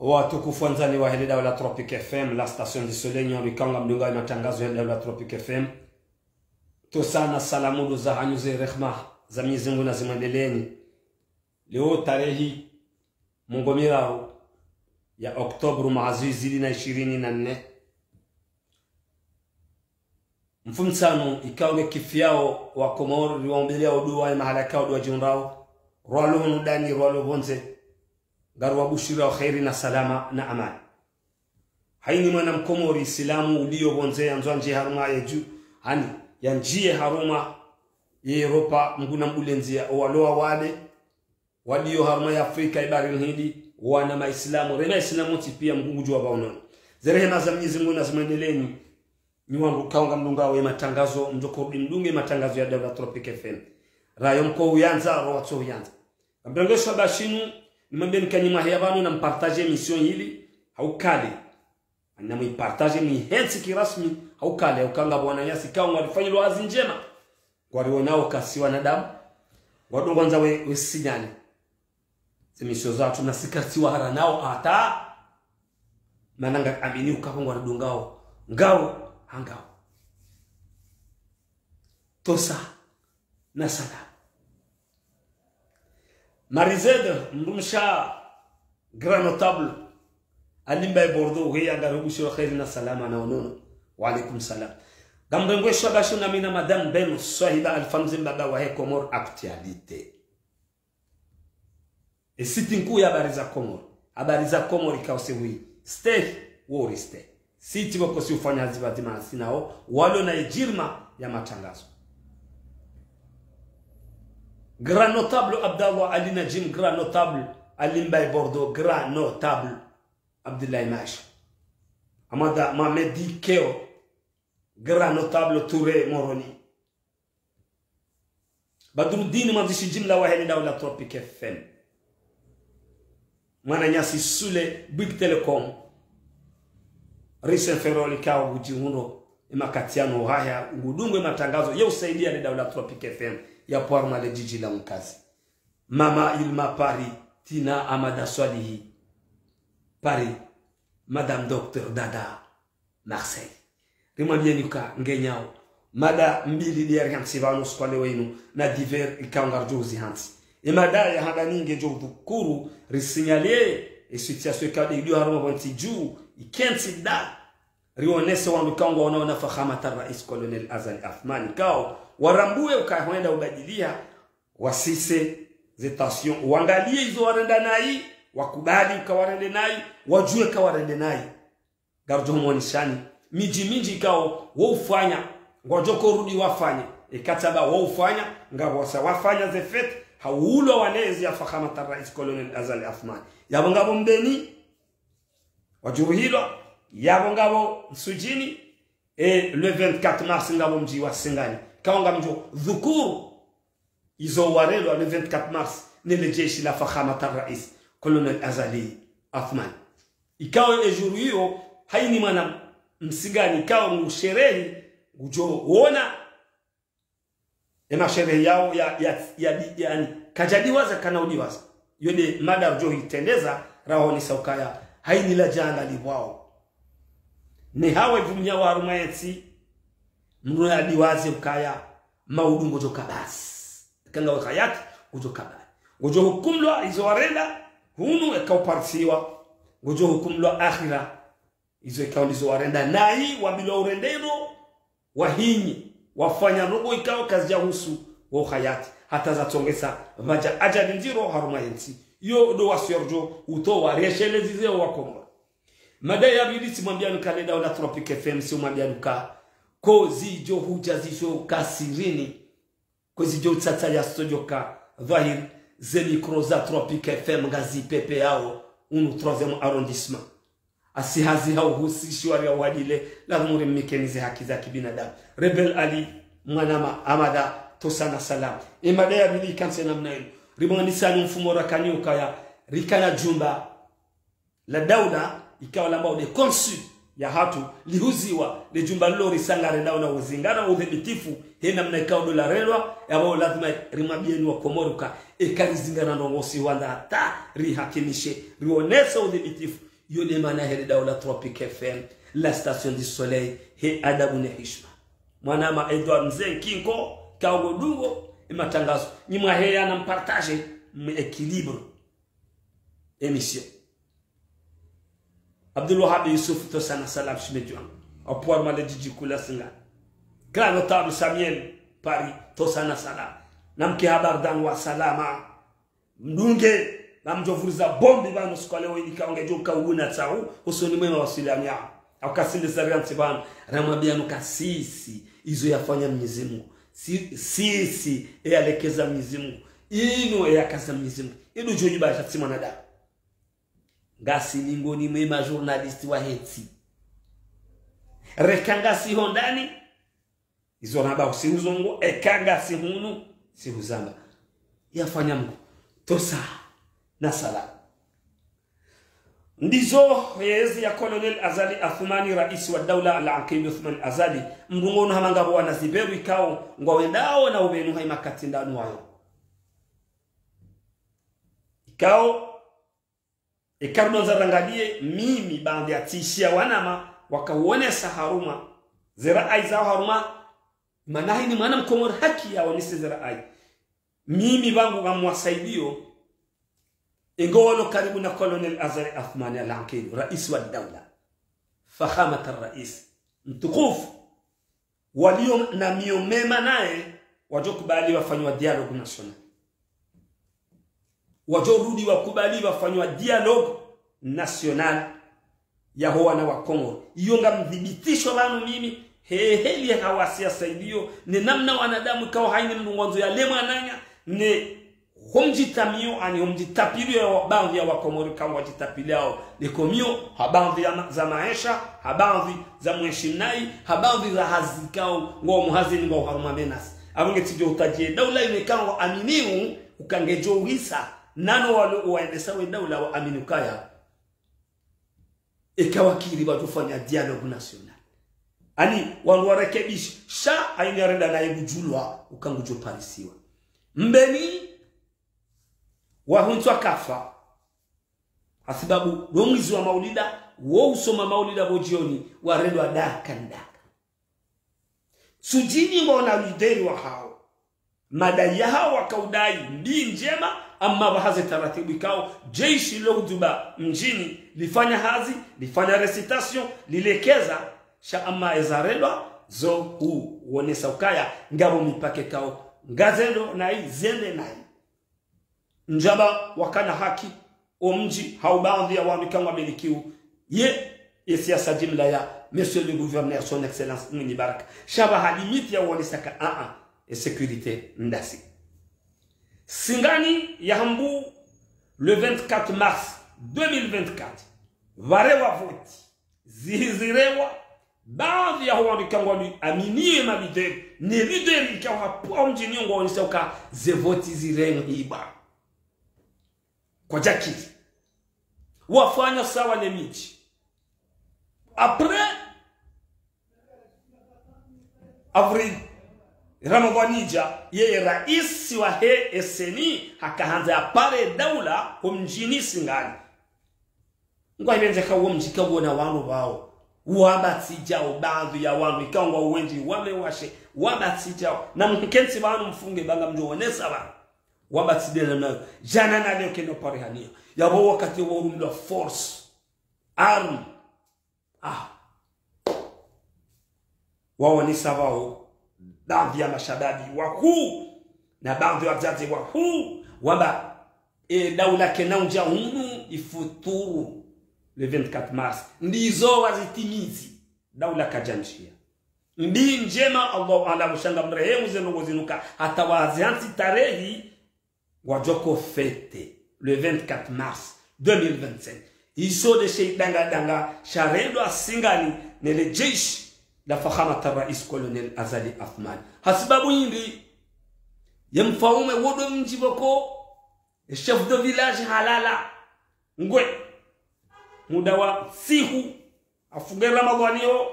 Watukufu wanzani wa hili dawa la Tropic FM, la station du soleil nyarikanga mdunga na matangazo ya dawa la Tropic FM. Tosana salamu za hanyuze rehma za Mwenyezi Mungu na zimwendeleeni. Leo tarehi Mungomirao ya Oktoba maazizi na 24. Mfumsano ikawe kifiao wa Komoro liwaombelia udua ya mahalaka udua junrao. Rwalo nudani rwalo bonze. Garwa bushira wa khairi na salama na amani. Haini mwana Mkomori Islamu ulio bonze yanzwa nje haruma ya juu. Hani ya njie haruma ya Europa mguna mbulenzia waloa wale walio haruma ya Afrika ibari nhidi wana maislamu rema islamu tipia mgungu wa baonono. Zerehema za Mwenyezi Mungu na zimendeleni nyuangu kaunga mdunga wa matangazo mjoko mdunge matangazo ya dawa Tropic FM. Rayo mko uyanza roho tso uyanza. Mbrangesho bashinu nimwambeni kanyima hayabano na mpartage mission hili haukale. Na mpartage mi hensi kirasmi haukale ukanga bwana yasi kaunga alifanywa wazi njema. Kwa rionao kasi wanadamu. Wadu kwanza we sinyani. Zemisho zatu na sikatiwa hara nao hata mananga amini ukapongwa rudungao ngao hangao tosa na sana Marizede mrumsha grand notable alimba Bordeaux hiya garubusho khairi na salama na onono wa alaikum salam gambengo shabashu na mina madame Ben Sahiba alfamzim baba wa Komor actualité. Et sitingu ya habari za Komoro ikaose hui stay worry stay siti wako si ufanya zibatima sinao walo na ejirma ya matangazo. Grand notable Abdallah Ali Najim, grand notable Alimba Bordeaux, grand notable Abdullah Mash Amada Mamedi Keo, grand notable Touré Moroni. Badruddin Mandishi jimla wa heli daula Tropic FM. Mwana nyasi Sule Big Telecom Risen Feroli kao ujihuno Imakatiano haya ngudungwe matangazo ya usaidia ni daula Tropic FM ya Pwarma le jiji la mkazi. Mama Ilma Paris Tina Amada Swalihi Paris Madame Docteur Dada Marseille Rimamienuka ngenyao Mada mbili diari hamsivano skwale wenu na diver ikaungar juzi hansi Imada ya hada ninge jodu kuru risinyalie situation kade ilio haruma bonti juu ikensi da rionese wangu kango wanaona fahamata rais Colonel Azali Athmani kao warambue ukaenda ubadilia wasise zetation uangalie hizo warenda nai wakubali ukawarende nai wajue kawarende nai garjo monishani miji kao wofanya ngojoko rudi wafanye ikataba wofanya ngabo wafanya zefet haulo wanezi ya fahamata rais Colonel Azali Athmani yabo ngabo mbeni wajuru hilo yabo ngabo msujini le 24 mars ngabo mji wa Singani kaonga mjo dhukuru izo warelo le 24 mars nile jeshi la fahamata rais Colonel Azali Athmani ikawa ejuru hiyo haini mwana msigani ikawa msherehi ujo uona ema sherehe yao yani kajadiwaza kanaudiwaza yode mada jo itendeza raho ni saukaya haini la janga libwao ni hawe vumnya wa rumayensi mnu ya diwaze ukaya maudungo jo kabasi kanga wakayati ujo kabasi ujo hukumlwa izo warenda hunu ekauparsiwa ujo hukumlwa akhira izo ekaulizo warenda nai wabilo urendeno wahinyi wafanya robo ikawa kazi ya husu wa hayati hata za tongesa vaja ajali njiro haruma yensi yo do wasorjo uto wa reshelezi wa Komoro madai ya bilisi mwambianu kalenda na Tropic FM si mwambianu ka kozi jo huja zisho kasirini kozi jo tsatsa ya studio ka dhahir zeli kroza Tropic FM ngazi pepe yao unu 3e arrondissement asihazi hao husishwari ya wadile lazima mmekenize haki za kibinadamu Rebel Ali mwanama Amada tosana salam imadaya bili kanse namna hiyo riboni sani mfumo rakani ukaya rikana jumba la daula ikawa lambao de consul ya hatu lihuziwa le jumba lori sangare daula uzingana udhibitifu he namna ikawa dola relwa yabo lazima rimabieni wa Komoruka ekalizingana ndo ngosi wanda hata rihakimishe rionesa udhibitifu yone maana hele daula Tropique FM, la station du soleil he adabu ne hishma. Mwanama Edward Mzenkinko kaogodungo matangazo nyimwa he yana mpartage m'équilibre émission. Abdul Wahab Yusuf to sana salam shmejuan apor male jiji kula singa grand notable Samuel Paris to sana salam namke habar dan wa salama mdunge namjovuriza bombi bano skole wini kaonge joka una tsau usoni mwema wasiliania akasinde zarianti bano ramwambia kasisi izo yafanya Mwenyezi Mungu sisi yalekeza Mwenyezi Mungu ino yakaza Mwenyezi Mungu ido joji ba shatsi mwanadamu ngasi lingoni mwema journalist wa heti rekanga si hondani izo naba usiuzongo ekanga si hunu si huzamba yafanya Mungu tosa na sala ndizo yezi ya Colonel Azali Athmani rais wa daula al-Aqil Uthman Azali mdungono hamangabo wanaziberu ikao ngwawendao na ubenu haimakati ndanu wayo ikao ikardo zarangalie mimi bandi atishia wanama wakauonesa haruma zera ai zao haruma manahi ni mwana mkomor haki ya onese zera ai mimi bangu ngamwasaidio ingolo karibu na Colonel Azali Athmani al-Aqil rais wa daula fahamat ar-rais mtukufu walio na miomema naye wajokubali wafanywa dialogue national wajorudi wakubali wafanywa dialogue national ya hoa na wakongo yonga mdhibitisho banu mimi heli hawasia saidio ni namna wanadamu kao haini mngonzo ya lemwa nanya ne homjitamio ani homjitapilio ya baadhi ya wakomori kama wajitapilio lekomio habadhi za maisha habadhi za mheshimnai habadhi za hazikao ngo muhazini ngo haruma menas abunge tijo utaje daula imekao aminiu ukangejo hisa nano walo waendesa we daula wa aminukaya ikawakiri batufanya dialogue national ani wandu warekebisha sha ainarenda na ibujulwa ukangujo parisiwa mbeni wahunzwa kafa asibabu romwizi wa maulida wo usoma maulida bojioni warendwa daka ndaka sujini mbona lideri wa hao madai hao wakaudai ndi njema amma bahaze taratibu ikao jeshi lohuduba mjini lifanya hazi lifanya recitation lilekeza sha amma ezarelwa zo hu wonesa ukaya ngabo mipake kao ngazendo na hii zende na hii njaba wakana haki omji haubandhi ya wamikangwa milikiu ye siasa jimla ya monsieur le gouverneur son excellence Mwinyi Baraka shaba halimiti ya wonisaka et sécurité ndasi singani ya hambu le 24 mars 2024 varewa voti zihizirewa baadhi ya wamikangwa aminiye mabideri ne lideri ikawa hapo mjini ngo wonisaka ze voti zirengo hiba kwa jaki wafanya sawa na miji après avril Ramadhanija yeye rais wa SNI hakaanza pale daula kumjini singani ngo ibenze ka womjika wona wanu bao wabatsijao baadhi ya wanu ikangwa uwenji wamewashe wabatsijao na mkenzi banu mfunge banga mjoonesa ba wabatsidela nayo jana na leo keno parihania yabo wakati wa urumla force arm wao ni savao baadhi ya mashababi wakuu na baadhi ya wazazi wakuu wamba daula kenaunja hunu ifuturu le 24 mars ndizo wazitimizi daula kajanjia ndi njema Allah ala mushanga mrehemu zenogo zinuka hata wazianti tarehi wajoko fete le 24 mars 2025 iso de sheidanga danga sharedo asingani nele jeshi la fahamata rais Colonel Azali Athmani hasibabu hindi yemfaume wodo mjiboko chef de village halala ngwe muda wa sihu afuge Ramadhanio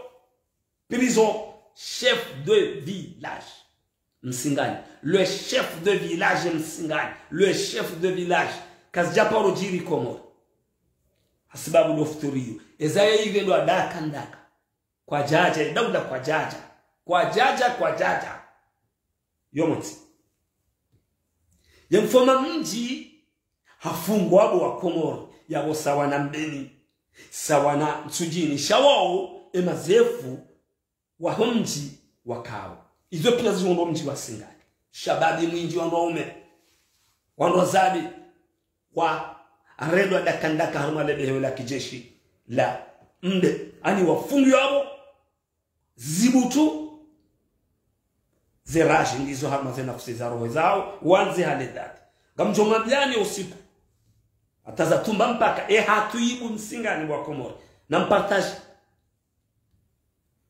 prison chef de village Msingani le chef de village Msingani le chef de village kasjaparo jiri Komoro sababu ndo futurio ezaya ile ndo adaka ndaka kwa jaja dauda kwa jaja yomoti yemfoma mji hafungwa abo wa Komoro yabo sawa na mbeni sawa na msujini shawao emazefu wa mji wakao izo pia ziondo mji wa Singani shababi mwinji wa ndoume wandozabi wa aredo dakandaka haruma lebehewe la kijeshi la mde ani wafungi wabo zibutu zeraji ndizo haruma zena kuseza roho zao wanze haledati gamjoma byani usiku ataza tumba mpaka hatuibu Msingani wa Komoro na mpartage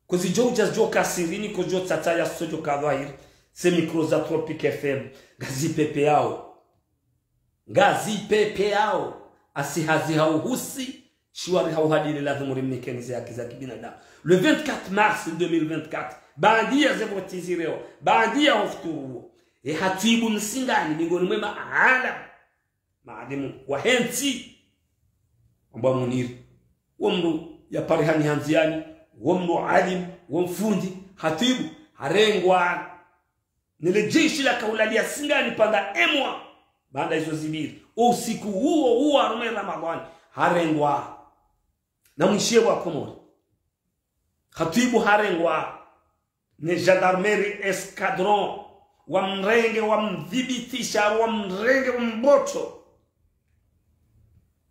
kuzijo joka sirini kujo tata ya sojo kadhair se micro za Tropique FM gazi pepe yao asihazi hauhusi shwari hauhadili lazima rimekenize yake za kibinadamu. Le 24 mars 2024 bandia zebotizireo bandia hofturu hatibu Msingani mingoni mwema alam maadimu wahenti ambao muniri wamru ya parihani hanziani wamru alim wamfundi hatibu harengwa nile jeshi la kaulalia Singani panda emwa baada hizo zibiri usiku huo arume Ramadhani harengwa na mshie wa Komoro hatibu harengwa ni gendarmerie escadron wa mrenge wa mdhibitisha wa mrenge wa mboto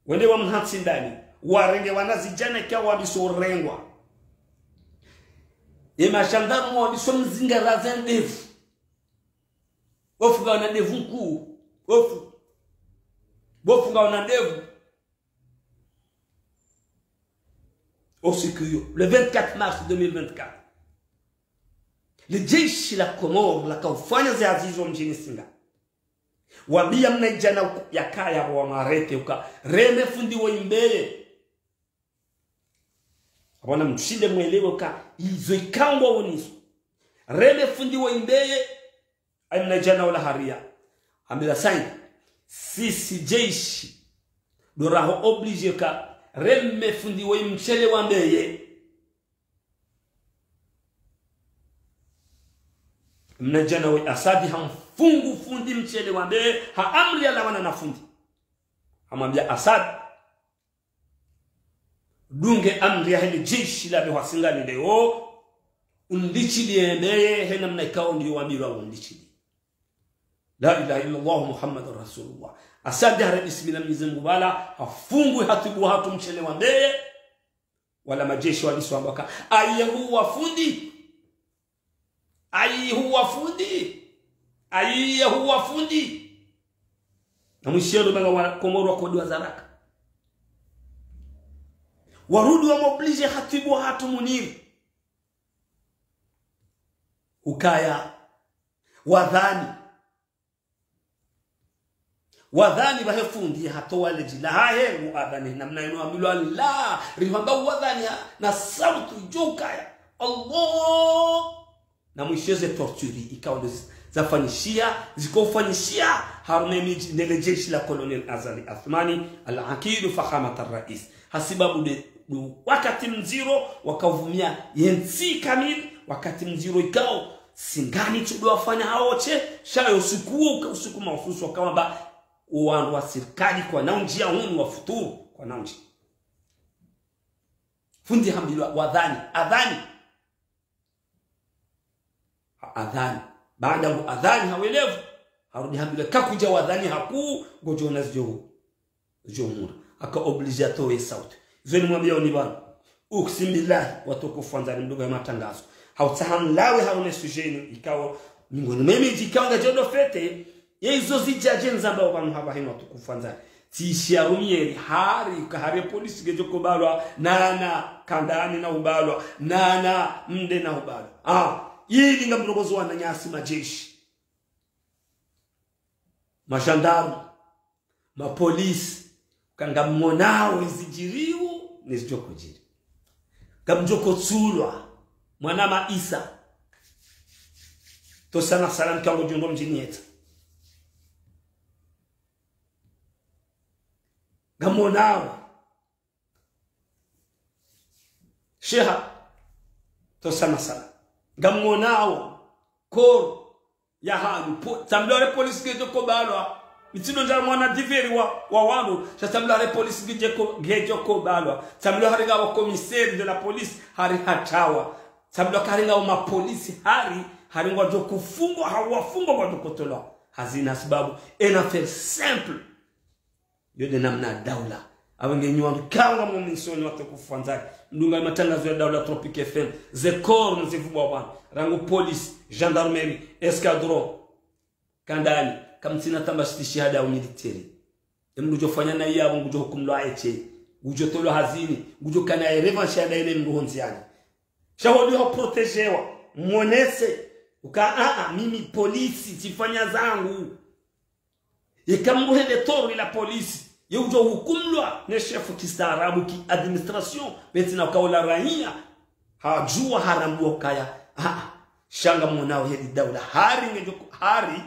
wende wa mhatsi ndani warenge wanazijana kwa wabisorengwa gendarme wabisomzinga razendevu ofuga na devu ku bofuga na devu osikuyo le 24 mars 2024 le jeshi la Komoro la kaufanya ziazizo mjini Singani wabia mnaijana ya kaya wa marete uka reme fundi wa imbeye abona mshinde mwelewe ka izo ikangwa uniso reme fundi wa imbeye amna jana wala haria amila sain sisi jeshi doraho oblige ka reme fundi wa mchele wa mbeye mnajana wa asadi hamfungu fundi mchele wa mbeye haamri ala wana na fundi amwambia Asad dunge amri ya hili jeshi la wa Singani leo undichili mbeye hena mnaikao ndio wambiwa undichili la ilaha illa Allah Muhammadur Rasulullah Asad hare bismillah mizungu bala hafungwi hatibu hatu mchele wa mbeye wala majeshi waliswambaka ayehu wafundi na mshero banga wa Komoro kodi wa zaraka warudi wa mobilize hatibu hatu muniri ukaya wadhani bahefundi hatoa jila hahe muadhani namna ino amilo la rihamba wadhani na sauti jukaya Allah na mwisheze torturi ikawa zafanyishia zikofanyishia harumemiji nele jeshi la Colonel Azali Athmani al-Aqid fakhamat ar-rais hasibabu de wakati mziro wakavumia yensi kamil wakati mziro ikao Singani tudo wafanya haoche shayo usiku mafusu wakawa ba uwandu wa serikali kwa naunjia hunu wa futuru kwa naunji fundi hambilwa wadhani adhani baada ya adhani hawelevu harudi hambile kakuja wadhani haku gojona zjohura aka obligatoire sauti zeni mwambia unibana uksimbillahi watukufanzani mdogo ya matangazo hautaham lawe harune sujeni ikawa mingoni mimi jikanga jodo fete yezo zijaje nzamba kwa haba hino watukufanzani tisharumieri hari kahare polisi gejoko balwa nana kandani na ubalwa nana mde na ubalwa yili nga mrogozo wa nyasi majeshi mashandaru mapolisi kanga mmonao izijiriu nizijoko jiri kamjoko tsulwa mwana Maisa to sana salam kango jungo mjini yetu gamonao sheha to sana gamonao kor ya hanu tamlore police gejo ko balwa mitindo njar mwana diveri wa wanu tamlore police gejo ko balwa tamlore haringa wa commissaire de la police hari hatawa tamlore haringa wa police haringa jo kufungwa hawafungwa kwa dokotola hazina sababu ena faire simple yode namna daula abangenywa kanga mu minsoni watakufanza ndunga matangazo ya daula Tropique FM zekor mzivubwa bwana rango police gendarmerie escadron kandali kamtina tambashiti shahada au military emnujo fanya na yabo ngujo hukumlo aeche ngujo tolo hazini ngujo kana revanche ya ile mruhonziani shahodi ho protegewa monese uka mimi polisi tifanya zangu ikamruhele tori la polisi yujo hukumlwa ne chef kistaarabu ki administration betina kaula raia hajua harambo kaya shanga mwanao hedi daula hari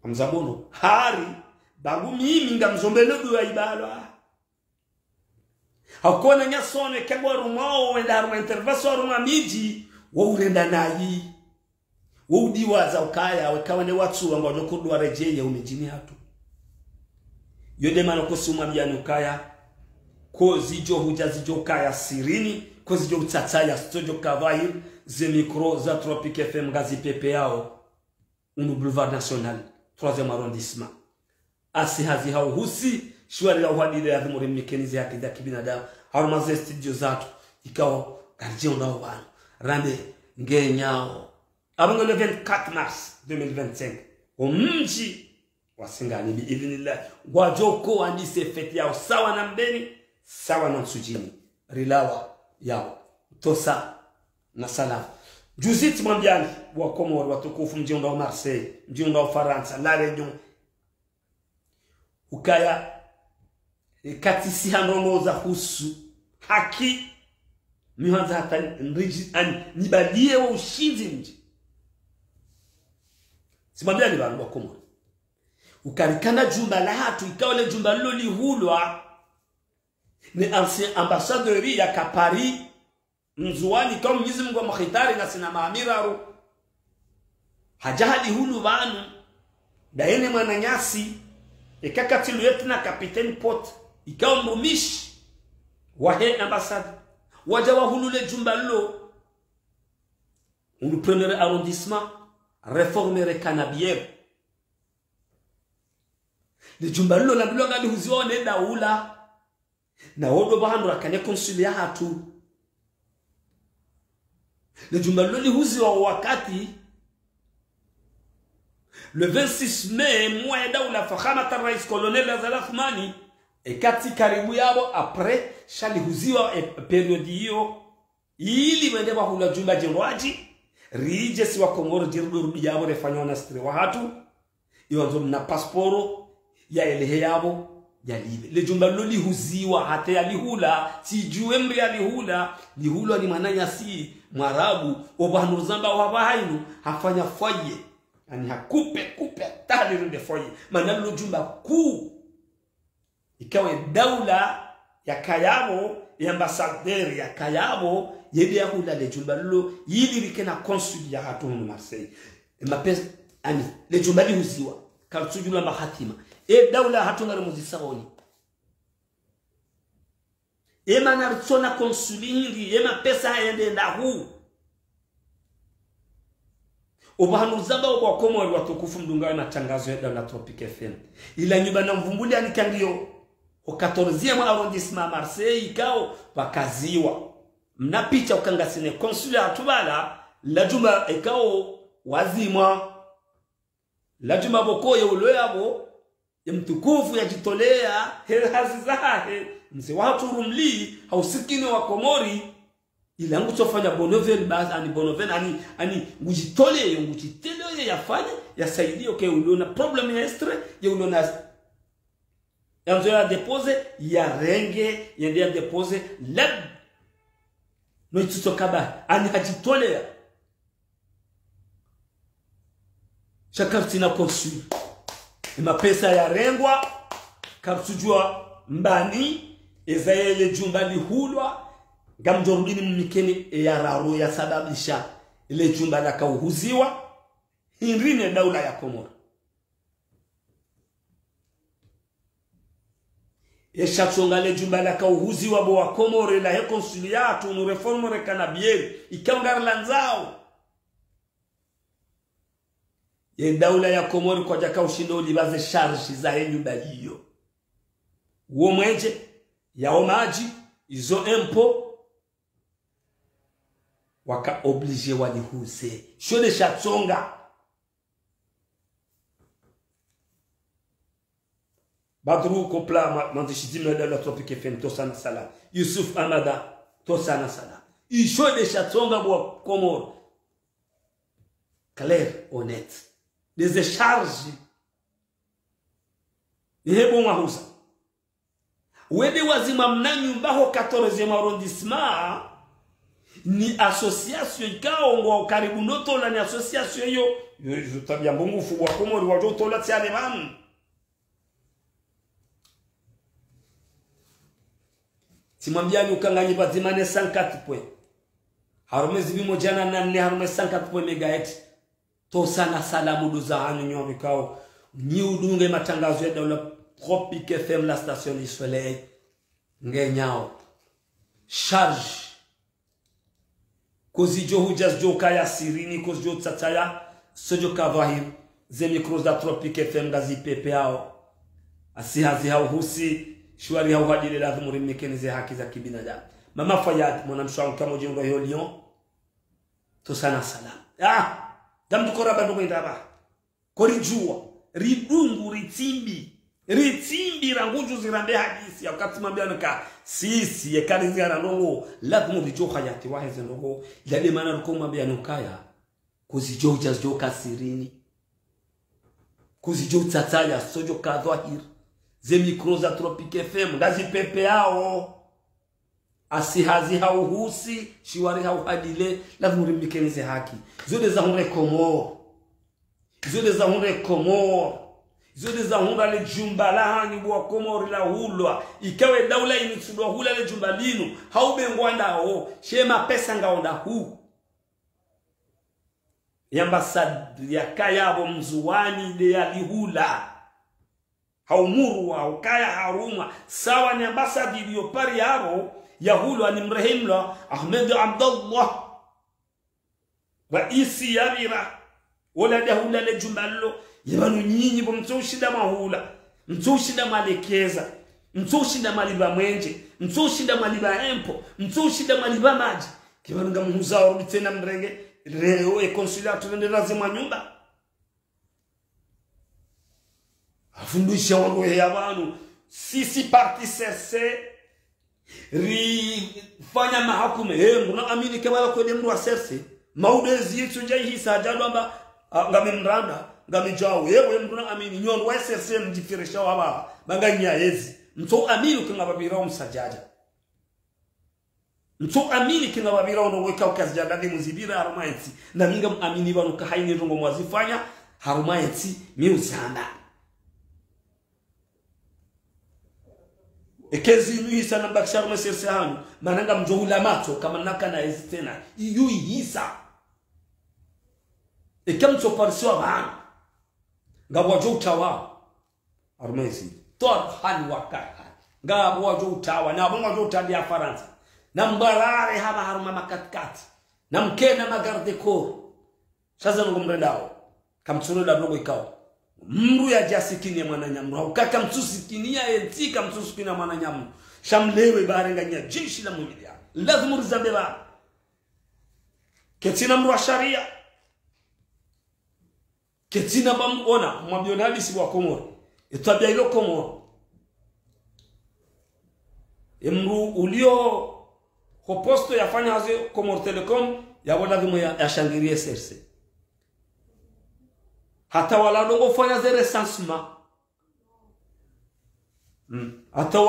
amzabono hari bagu mimi ngamzombeledu ya ibalwa hakona nyasone kagwa rumao wenda haruma intervention haruma miji wo urenda nayi wo udiwaza ukaya wekawa ne watu wango nokudwa rejeye umejini hatu yode mana ko suma byanu kaya ko zijo huja zijo kaya sirini ko zijo utataya studio kavair ze micro za Tropique FM gazi pepe yao un boulevard national 3e arrondissement asi hazi hao husi shwari ya uhadile ya dhumuri mekenizi ya kida kibinadamu harumaze studio zatu ikao gardien nao wano rande ngenyao abongo le 24 mars 2025 omji wasingani bi idhnillah gwajoko andise fete yao sawa na mbeni sawa na msujini rilawa yao tosa na salam juzit mwambiani wa Komoro watukufu mjiunda wa Marseille mjiunda wa Faransa la region ukaya katisi hanonoza husu haki mihanza hata nibalie wa ushinzi mji simambiani bandu wa Komoro ukarikana jumba la hatu ikawa le jumba lilo lihulwa ni ancien ambassadeur ya Kapari mzuani kama Mwenyezi Mungu amkhitari na sina maamiraru hajali hulu banu daene mwananyasi ikakatilu yetu na kapiteni pot ikawa mrumishi wahe ambassadeur waja wa hulu le jumba lilo le premier arrondissement réformer canabière le jumba lilo la bilo ngali huziwa ne daula na wodo bahanu rakane consulia hatu le jumba lilo lihuziwa wakati le 26 mai mois daula fakhama rais colonel Azalathmani ekati karibu yabo après shali huziwa period hiyo ili wende bahula jumba jirwaji rije si wa Komoro jirdu yabo refanywa na stre wa hatu iwanzo na passport ya elehe yabo ya libe le jumba loli huziwa hata ya lihula sijue mri ya lihula ni mananya si mwarabu obanu zamba wabahainu hafanya foye yani hakupe tali rinde foye manalo jumba ku ikawe daula ya Kayabo ya ambassadeur ya Kayabo yede ya hula le jumba lolo yili rikena consul ya hatu mu Marseille mapesa ani le jumba li huziwa kalsujula mahatima daula hatungari muzisawoni na ritsona konsulingi pesa yende ndahu obahanu zaba wa Komoro watukufu mdungawe na tangazo ya daula Tropique FM ila nyumba na mvumbuli anikangio au 14e arrondissement Marseille ikao wakaziwa mnapicha ukangasine konsuli atubala la jumba ikao wazima la jumba bokoye uloyabo ya mtukufu ya jitolea hazi zahe mse watu rumli hausikini wa Komori ila ngutofanya bonovel basi ani bonovel ani ngujitole yafanye yasaidie okay uliona problem ya estre ya uliona yanzo ya depose ya renge ya depose lab no itutokaba ani hajitolea shakartina konsul mapesa ya rengwa kartujua mbani ezaele jumba lihulwa ngamjorudini mmikeni ya raro ya sababisha ile jumba la kauhuziwa hinrine daula ya Komoro yeshatsonga le jumba la kauhuziwa bo wa Komoro la he konsiliatu no reformo rekanabieri ikangara lanzao ye daula ya Komoro kwa jaka ushindo libaze charge za nyumba hiyo uo mwenje yao maji izo impo waka oblige walihuze shode shatsonga Badru Kopla mandishidime de la Tropique FM tosana sala Yusuf Amada tosana sala ishode shatsonga bo Komoro clair honnête des charges ni bon wahusa wede wazima mnanyu mbaho 14e arrondissement ni association ikaongo karibu noto la ni association yo tabia mbongo fu wa Komoro wajo tola tiane mam simambiani ukanganyi bazimane 104 point harumezi bimo jana na 4 harumezi 104 point megahertz to sana salamu duza hanyu nyomi kao ni udunge matangazo ya daula Tropique FM la station du soleil ngenyao charge kozi jo hujas jo kaya sirini kozi jo tsataya sojo kavahir ze micros da Tropique FM gazi pepeo asihazi husi shwari hau hadile la dhumuri mekenize haki za kibinadamu mama Fayad mwanamshauri kama jengo hiyo Lyon to sana salam damdu koraba ndo ndaba korijua ridungu ritimbi ranguju zirambe hadisi wakati mambiano ka sisi yekali zira ndongo lazima rijo hayati waheze ndongo yale maana ruko mambiano kaya kuzijoja joka sirini kuzijo tsataya sojo kadhahir ze micros za Tropique FM ngazi pepe yao asihazi hauhusi shiwari hauhadile lazima rimikenize haki zode za hunre Komoro zode za hunra le jumba la hani bwa Komoro la hulwa ikawe daula initsudwa hula le jumba linu haube ngwanda o shema pesa ngaonda hu yambasad ya kayabo mzuwani de ya lihula haumurwa ukaya haruma sawa ni ambasadi iliyopari yaro ya hulwa ni mrehimla Ahmed Abdullah raisi yarira wala dahula le jumbalo yabanu nyinyi bo mtsoshida mahula mtsoshida malekeza mtsoshida maliba mwenje mtsoshida maliba empo mtsoshida maliba maji kibananga muhuzao bitena mrenge leo e consulate nende lazima nyumba afundisha wangu ya wanu sisi parti serse ri fanya mahakume nguna amini kebala kwede mru wa serse maudezi yetu njai hisa jalo amba ngamimranda ngamijao yewe nguna amini nyon wa serse mjifirisha waba banganya yezi mto amini kingababira umsajaja mto amini kingababira ono weka ukazijada de muzibira harumaiti na minga amini banu kahaini rongo mwazifanya harumaiti miuzanda ekezi nuisa na bakshar mesirse hanu mananga mjohula macho kama naka na ezitena yu hisa ekamcho parswa bana ngabwa jo utawa armezi tor hali wakaka ngabwa jo utawa na bonga jo utadia Faransa na mbalare haba haruma makatkati na mkena magarde ko sasa ngomrendao kamtsuru da blogo ikao mru ya jasikini ya mwana nyamu ukaka mtusikinia etika mtusikinia mwana nyamu shamlewe barenganya jeshi la mumilia lazima rizabeba ketina mru wa sharia ketina bamona mwabionalisi wa Komoro etabia ilo Komoro mru ulio hoposto yafanya hazo Komoro Telecom ya wala dhimo ya shangirie serse hata wala dongo fanya ze recensement hata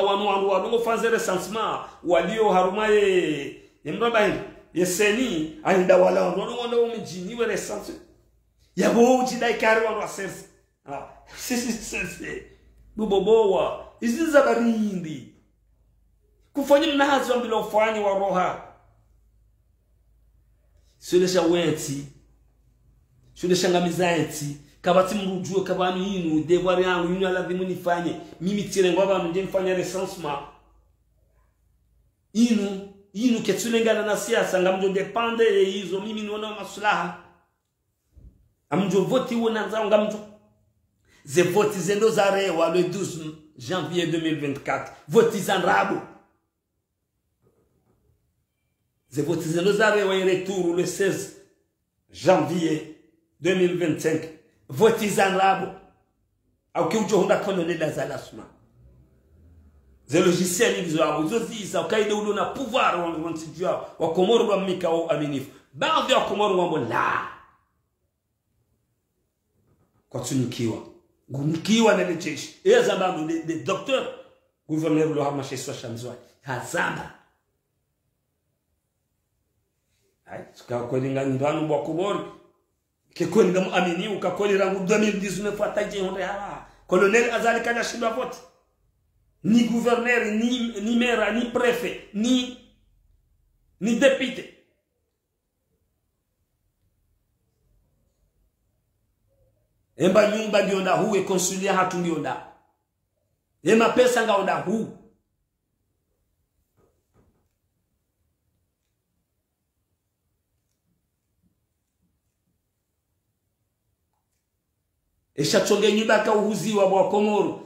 wanu dongo fanya ze recensement walio harumaye mraba yeseni ainda wala ndo mjini we recensement yabo jidai kare wanu aserse sisi bubobowa iziza barindi kufanya mnahazi wa mbilo ufani wa roha sulesha wenti sulesha ngamizaenti kabati mrujue kabanu yinu devoir yangu yinu alazimu nifanye mimi tire ngwaba nje mfanya recensement inu ketulengana na siasa ngamjo depende hizo mimi niona maslaha amjo voti wona nzao ngamjo ze voti zendo zarewa le 12 janvier 2024 voti zanrabo ze voti zendo zarewa retour le 16 janvier 2025 voti zanrabo au kiujo honda colonel azalasma ze logiciel hizo abuzoziza ukaide ulo na pouvoir wantsijua wa Komoro wa mikao aminifu baadhi ya Komoro wambo la kwa tunikiwa gunikiwa na jeshi ezamba de docteur gouverneur lo hama chez Shamzwa hazamba ai tukakolinga ndanu bwa Komoro kekoni ngam amini ukakoli rangu 2019 ataje honde hala colonel azali kanya shindwa vote ni gouverneur ni maire ni préfet ni député emba nyumba ndionda huwe consulia hatu ndionda ema pesa ngaonda hu esha chonge nyumba ka uhuziwa bwa Komoro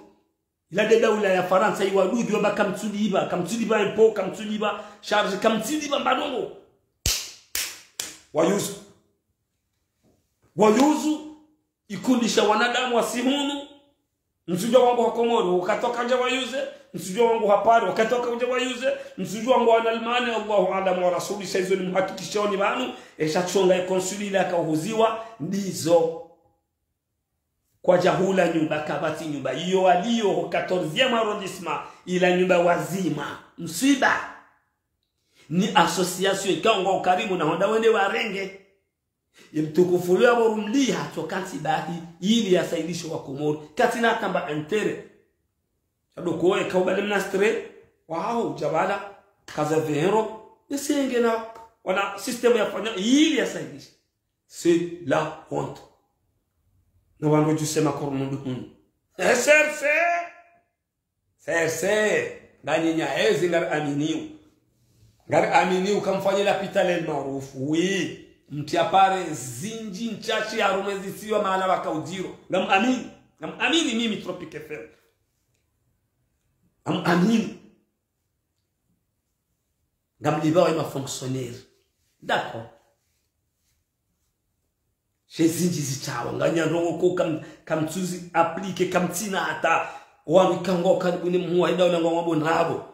ila de daula ya Faransa iwadudu wa kamtuliba impo kamtuliba charge kamtuliba mbadongo wayuzu ikundisha wanadamu wasihunu msujua wangu wa Komoro ukatoka nje wayuze msujua wangu hapari ukatoka nje wayuze msujua wangu wa Almani Allahu a'lam wa rasuli saizo ni muhakikishoni banu esha chonga konsulila ka uhuziwa ndizo kwa jahula nyumba kabati nyumba hiyo walio 14e arrondissement ila nyumba wazima msiba ni association ikango ukarimu na honda wende warenge yemtukufulia borumli hatokati bahi ili yasaidisho wa Komoro katina tamba intere sadoko e kaubale mnastre wao jabala kaza vero esenge na wana system ya fanya ili yasaidisho c'est la honte no wango jusema kormundu serse nganyinya hezi ngar aminiu kamfanya la pitale maarufu wi mtiapare zinji nchachi ya rumezi siwa maana wakaudiro ngam amini mimi Tropique FM amini ngam libawa ma fonctionnaire d'accord shezinji zichawa nganya ndongo ko kamtuzi applique kamtina hata wabikango karibu ni muwa daula ngombo nabo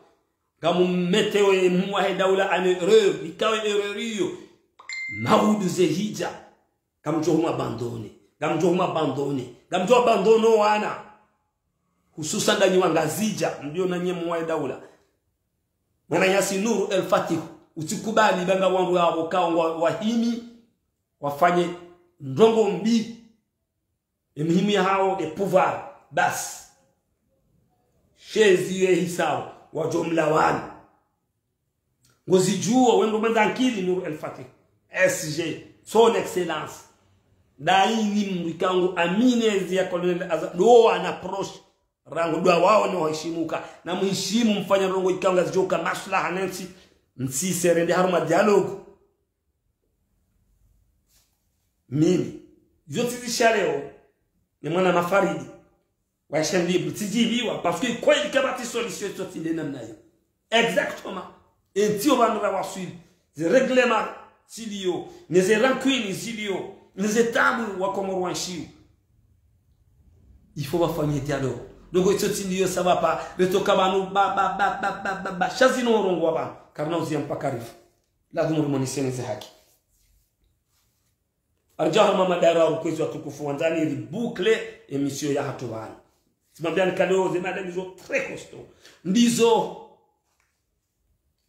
ngamu meteo muwa daula ane erreur ikawe erreur hiyo maudu zehija kamjohuma abandono wana hususan ganyi wangazija ndio na nyemu wa daula mwana yasi Nuru El Fatih utikubali banga wangu wao kao wahimi wafanye ndongo mbi emhimi hao de pouvoir bas shezi hisao wa jumla wana ngozijua wendo mwenza nkili Nuru El Fatih SG son excellence daini mrikangu amine ya colonel do ana approach rango dwa wao ni waheshimuka na mheshimu mfanya rongo ikanga zijoka maslaha nansi msiserende haruma dialogue mimi yote zishaleo ni mwana mafaridi wa chaîne libre tijibiwa parce que quoi il kabati solution tout ndena mnayo exactement entio bandra wasul ze règlement silio neze rancune silio neze tabu wa Komoro wanshiu il faut wafanye dialogue donc ito tindio ça va pas retoka banu ba shazino rongo ba karna uzia mpaka rifu lazima rumoniseni za haki arjahu mama dara ukwezo watukufu wanzani ili boucle emission ya hatubana simambia nikalo zimada ndizo très costaud ndizo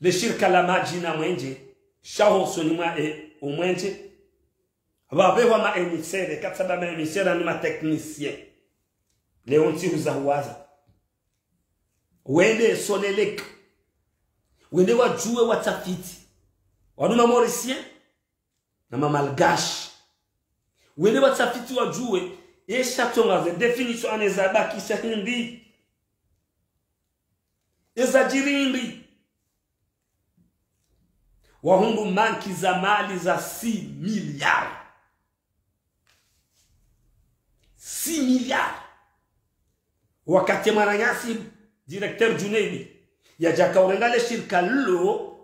le shirka la majina mwenje shaho sonima umwenje ababewa ma emisere katsaba ma emisere ni ma technicien leonti uzawaza wende sonelek wende wajue watafiti wanuma Mauricien na mamalgash wende watafiti wajue eshatonga definition aneza bakisha hindi ezajirindi wahundu manki za mali za 6 miliards 6 miliards wakati Maranyasi directeur Junaidi ya jaka urengale shirika lo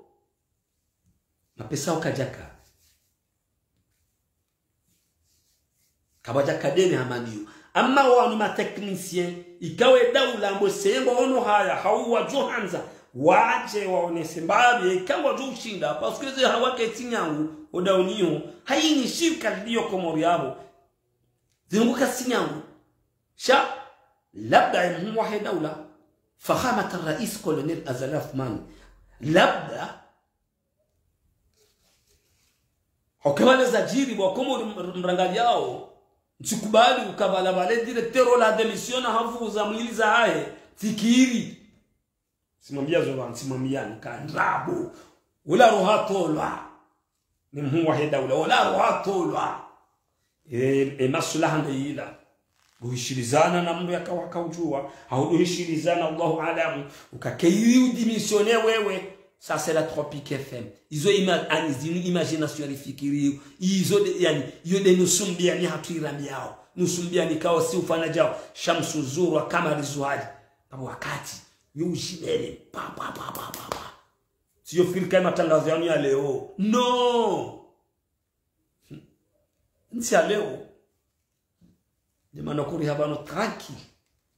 mapesa ukajaka kabaja kadeni hamaniyo amma wanu ma technicien ikawe daula mbosengo ono haya hauwa Johanza waje waonese mbabe ikawa jo ushinda parce que ze hawake tinyangu odauniyo haini shirika liyo komori yabo zinguka sinyangu sha labda yamhuwa daula فخامة الرئيس كولونيل أزلاف مان لابد حكمان زجيري وكمو مرنغال ياو نشكبالي وكبالا بالي ديركتيرو لا ديميسيون هافو زاميلي زهاي تكيري simambia zoba simambiani kandrabo wala roha tolwa nimhuwa daula wala roha tolwa maslaha ndila guhishirizana na mtu yakawakaujua hauduhishirizana Allahu alamu ukakeiu dimensionner wewe ça c'est la Tropique FM izo imagination rifikiri izo yani yode nusumbia ni hatuirami yao nusumbia ni kao si ufana jao shamsu zuru kama rizuhadi hapo wakati yushimele pa sio fikiri kama tangazo yangu ya leo no nsi ya leo demanda kuri habano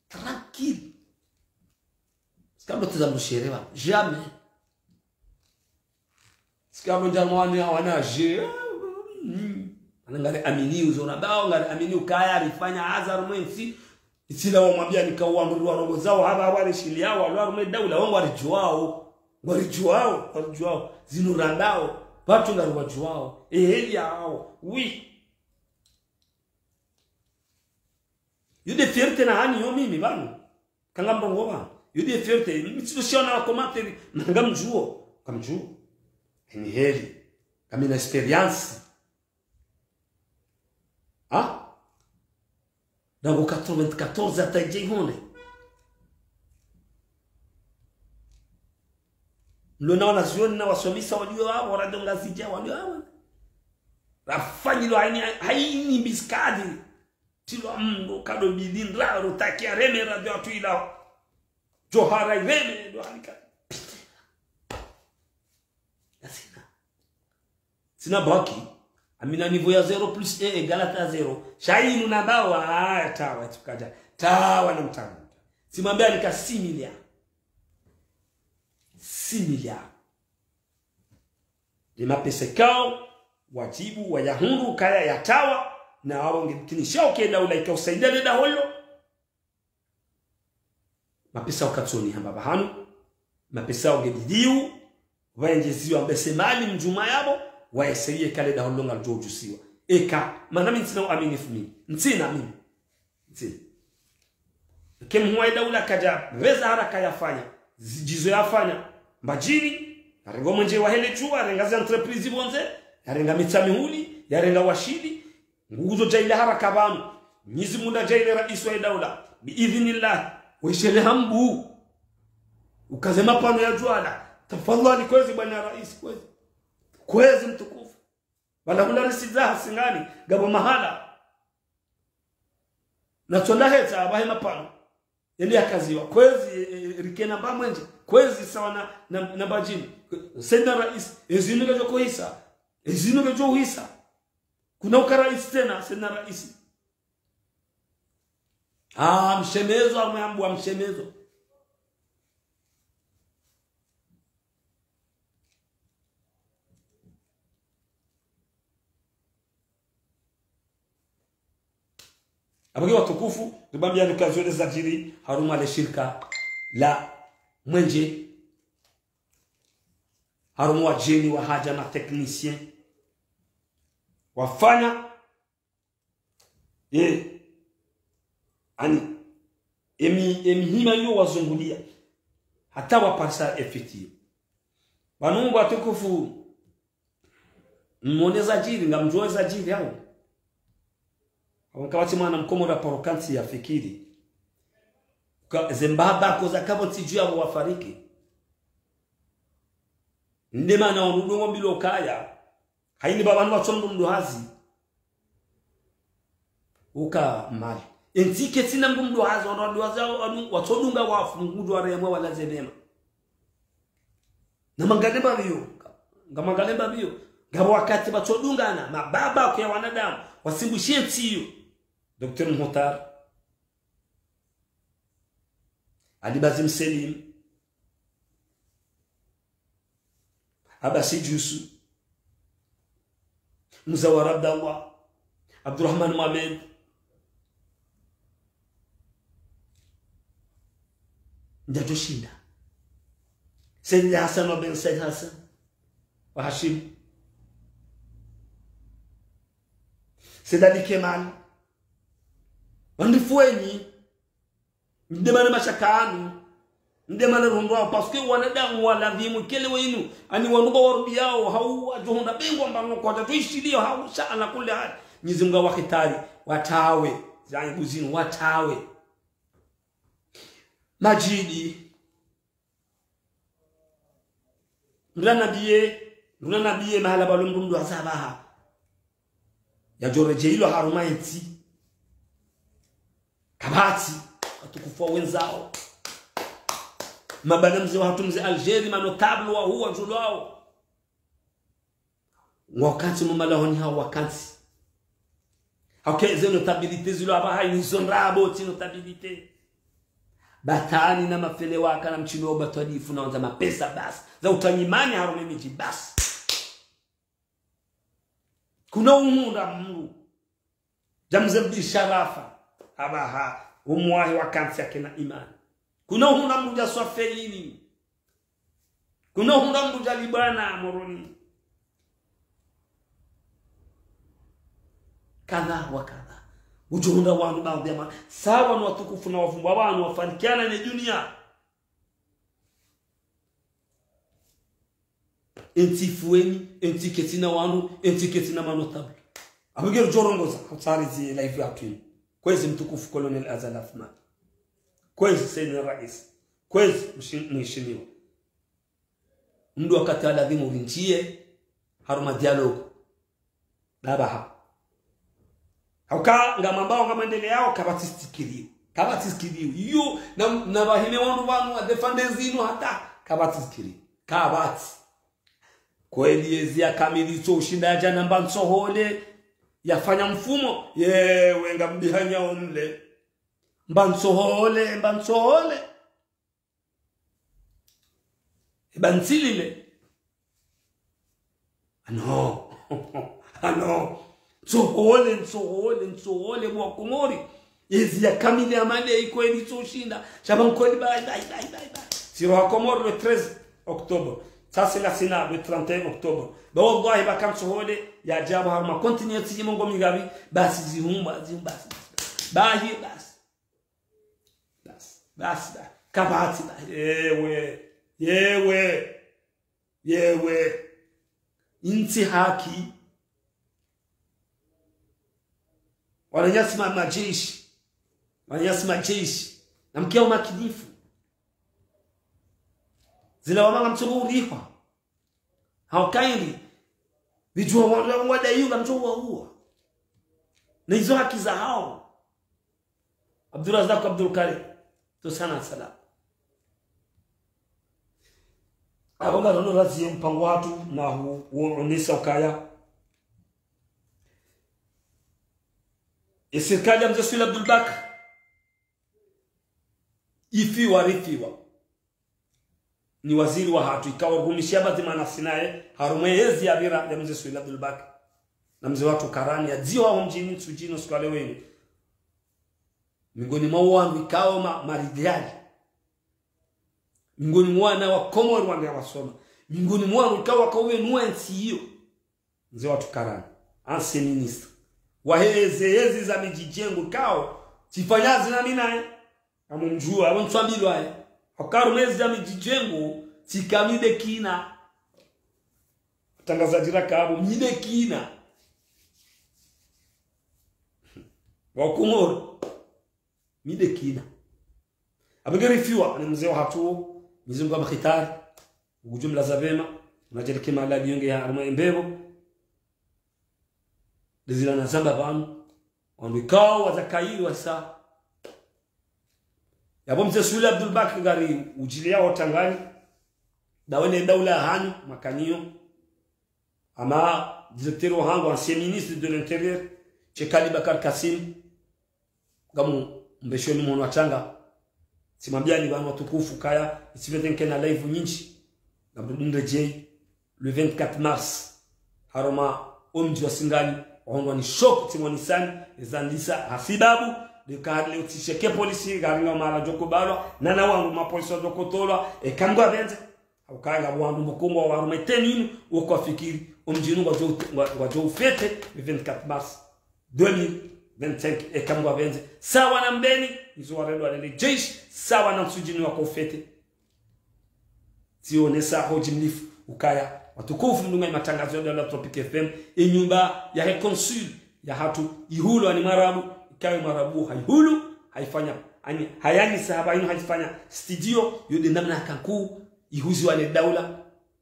tranquille skando tuzamusherewa jamais skando ndamwani wanaje anangale amini uzona bao ngale amini ukaya alifanya azar mwensi itila wamwambia nikauamuru roho zao haba wale shilia wale rume daula wangu walijuao zinurandao watu ngale wajuao eheli yao oui yude fierté na hani yo mimi banu kanga mbongo ba yude fierté mitsishona commentaire ngamjuo kamjuo ni heli kama na experience dans 94 ataje hone lona wanazioni na wasomisa wajua wao wanadonga sija wajua rafanyilo haini biskadi tilo mndo kado bilindra rotakia reme radio tuila johara reme do alika sina baki amina niveau ya 0 plus 1 égale à 0 shainu na bawa tawa tukaja tawa na mtamu simwambia nika 6 miliards ni mapesa kao wajibu wa yahungu kaya ya tawa na wao ngitinishao kenda ulaika usaidia leda holo mapesa ukatsoni hamba bahanu mapesa ungedidiu waenjeziwa mbesemali mjuma yabo waeseye kale da holo ngal jojusiwa eka manami ntina amini fumi ntina mimi ntina kem huwa daula kaja reza haraka yafanya jizo yafanya mbajini arengo mwenje wa hele chua arenga entreprise bonze arenga mitsamihuli yarenga washidi nguzo jaile haraka banu nyizi munda jaile rais wa daula biidhnillah wishele hambu ukazema pano ya juala tafadhali kwezi bwana rais kwezi mtukufu bana kula risizaha singani gabo mahala na tonda heta abahe mapano yende akaziwa kwezi rikena bamwenje kwezi sawa na bajini senda rais ezinu gajo kohisa ezinu gajo uhisa kuna ukarais tena sena rais mshemezo amwambu mshemezo abagi watukufu tubambia nukazole za jiri haruma le shirika la mwenje harumu wa jeni wa haja na technicien wafanya ani emi hima yo wazungulia hata waparsa effective wanungu atukufu mmoneza jiri ngamjoeza jiri hao wakati mwana mkomora porokansi ya fikiri zembaba koza kabo tijua wafariki ndema na onudongo mbilo kaya haini baba nwa chondo mduhazi uka mali entike tina mduhazi watodunga wafungudu waremwe wala zebema na mangalemba biyo ngamalemba biyo ngabo wakati batodungana mababa kwa wanadamu wasimbushie tiyo Dr. Muhtar Ali Bazim Selim Abasi Jusu Muzawar Abdallah Abdurrahman Mohamed Ndajoshinda Sayyid Hassan wa Ben Sayyid Hassan wa Hashim Sayyid Ali Kemal Wandifueni ndemana mashakanu ndemana rondwa paske wanadamu wala vimu kele wenu ani wanuba warudi yao hau ajohunda bengwa mbano kwa tuishilia hau sana kule hali nizunga wakitari watawe zangu buzinu watawe Majidi Nuna nabiye mahala balumdumdu asabaha ya joreje hilo harumaiti kabati atukufa wenzao mabanamzi wa hatumzi Algeria manotable wa huwa julao wakati mumalahoni hao wakati hakeze notabilite zilo aba hai nizonrabo ti notabilite batani na mafele waka na mchino batwadifu na wanza mapesa basi za utanyimani harumemiji basi kuna umunda mungu jamzebdi sharafa abaha umwahi wakansi yake na imani kuna umunda mruja swafelini kuna umunda mruja libana moroni kadha wa kadha ujunda wanu baadhi ya sawa na watukufu na wafumba wanu wafanikiana na dunia entifueni entiketina wanu entiketina manotabu abugero jorongoza kutari zi live yatwini kwezi mtukufu Colonel Azal Afman kwezi Sayyid Rais kwezi mheshimiwa mdu wakati aladhimu rinjie haruma dialogue dabaha hauka ngamambao ngamendele yao kabatisikiriyo iyo na bahime wanu wa defendezino hata kabatisikiriyo kabati kweli ezia kamilizo ushinda jana mbansohole yafanya mfumo yewe ngambihanya omle mbansohole bansilile ano Sohole mwa komori ezia kamili amade ikweli toshinda shabankweli bye siro hakomori le 13 octobre ça c'est la Sénat le 31 octobre ba wallahi ba kam sohole ya jaba harma continue ti mongo migabi basi zihumba bahi bas kabati yewe inti haki wananyasima majeshi na mkeo makinifu zila wamanga mtubu urifa haukairi vijua wada yunga mtubu wa huwa na hizo haki za hao Abdurazak Abdul Karim tosana salam abonga rono razi mpango watu na huonesa ukaya serikali ya Mzee Suila Abdul Bak ifiwa ni waziri wa hatu ikawa rumishia batima nafsinae harumeyezi ya bira ya Mzee Suila Abdul Bak na mzee watu karani ya ziwa wa mjini sujino skwale wenu mingoni mwa ikawa maridhiali mingoni mwana wa Komoro wanda wasoma mingoni mwa ikawa kauwe nuensi hiyo mzee watu karani ancien ministre waheze za mijijengo kao tifanyazi na mina amumjua abonswambilwa akarumezi za mijijengo tikamide kina tangazaji rakabu midekina wa Komoro midekina abagarifiwa ni mzee wa hatu mizungu wa khitari ujumla za vema unajeleke mala biyonge ya arma embebo dizila na zamba banu wandikao wazakairi wasa yabo mzee Sule Abdul Bakr gari ujilia watangani dawene daula hanyu makanio ama directeur wangu ancien ministre de l'intérieur Chekali Bakar Kasim gamu mbeshoni mwono watanga simambiani banu watukufu kaya isivetenke na live nyinchi na mdunde jay le 24 mars haroma omji wa Singali waondwa ni shock timonisani ezandisa hasibabu de kadle utisheke polisi garinga mara joko balwa nana wangu mapolisi wa joko tolwa kambwa benze ukanga wandu mkombo wa rumetenini ukofikiri omjinu wa jo fete le 24 mars 2025 kambwa benze sawa na mbeni hizo warendo wale jeshi sawa na msujini wa kofete sionesa hoji mlifu ukaya watukufu mdunga matangazo ya la Tropic FM nyumba ya reconsul ya hatu ihulo ni marabu ikawe marabu haihulu haifanya ani hayani sahaba inu haifanya studio yode namna kanku ihuzi wale daula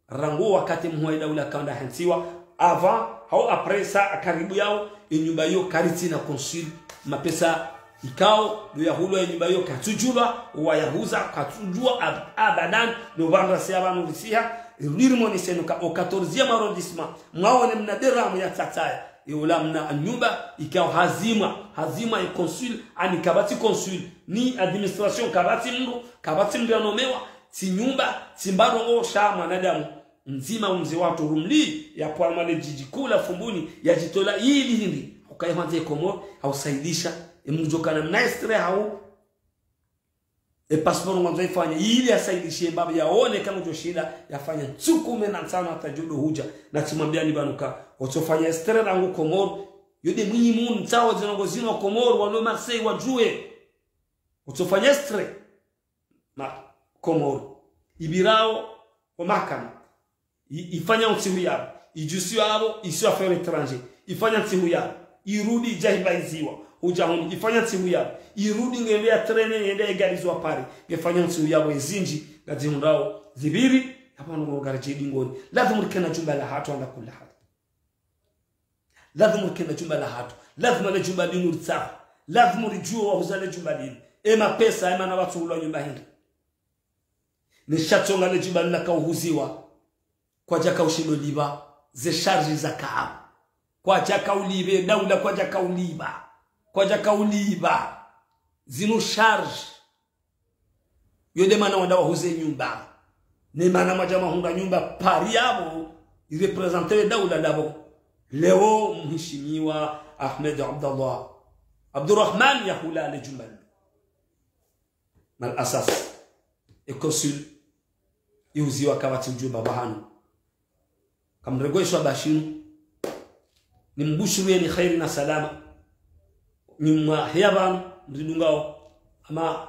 rango wakati mhuwa daula kaunda hansiwa avant hao après ça karibu yao nyumba hiyo kariti na consul mapesa ikao do yahulo nyumba hiyo katujula wa yahuza katujua abadan no vanda siaba no lisia rirmoni senuka au 14e arrondissement mwaone mnaderamu ya tataya yulamna nyumba ikao hazima ya consul ani kabati consul ni administration kabati mndu anomewa si nyumba simbaro o sha mwanadamu nzima mzee watu rumli ya Pwamale jiji kula fumbuni ya jitola hili hindi ukaihanze Komoro hausaidisha mjokana mnaistre hau passport mwanzo ifanye ili asaidishie baba yaone kama ndio shida yafanya tsukume na sana atajudo huja na tumwambia ni banuka utofanya estre rangu Komoro yode mwimu mtao zinongozino wa Komoro wa Marseille wajue utofanya estre na Komoro ibirao wa makama ifanya ntihu yabo ijusi yabo isi affaire étranger ifanya ntihu yabo irudi jahibaiziwa ujahuni ifanya ntihu yabo irudi ngende ya trene ngende egalizwa pari ngefanya ntihu yabo ezinji ngazimundao zibiri hapa ndo garajidi ngoni lazima mkena jumba la hatu anda kula hatu lazima mkena jumba la hatu lazima le jumba linu tsafa lazima rijua uzale jumba linu ema pesa ema na watu ulo nyumba hindi nishatonga le jumba lina kauhuziwa kwa jaka ushilo liba ze charge za kaa kwa jaka ulibe daula kwa jaka uliba zino charge yode mana wanda wahuze nyumba ne mana majama hunga nyumba pari yabo irepresente daula labo leo mheshimiwa Ahmed Abdurrahman yahula le jumba mal asas e consul yuziwa kawati ujumba bahanu kamregoishwa bashinu ni mbushurie ni khairi na salama ni mahiyaban mzidungao ama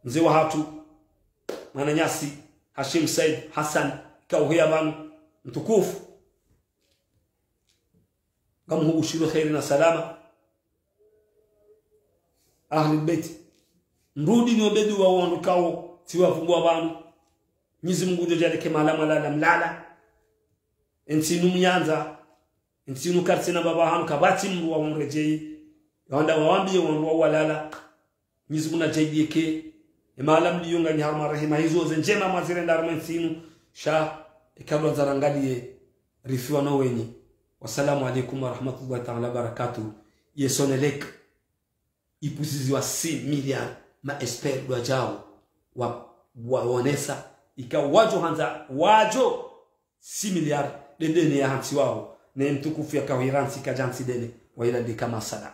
mzee wa hatu Mananyasi Hashim Said Hassan kauhiyaban mtukufu kama mbushurie khairi na salama ahli bait mrudi ni obedu wa wondukao tiwa fungwa banu Mwenyezi Mungu jojale kemala mala mlala ensinu myanza ensinu karsina baba hanu kabati mwa umrejei wanda waambie wanwa walala Mwenyezi Mungu najaidike emala mliyunga ni harma rahima hizo zenjema mazire ndarma ensinu sha ikabla zarangalie rifiwa no wenye wasalamu alaykum wa rahmatullahi ta'ala barakatuh yesonelek ipuzizi wa 6 milliard ma espere do jao wa onesa ikawajo hanza wajo 6 milliard dende ne hansi wao ne mtukufu ya kawiransi kajansi dene wa ila dikama sada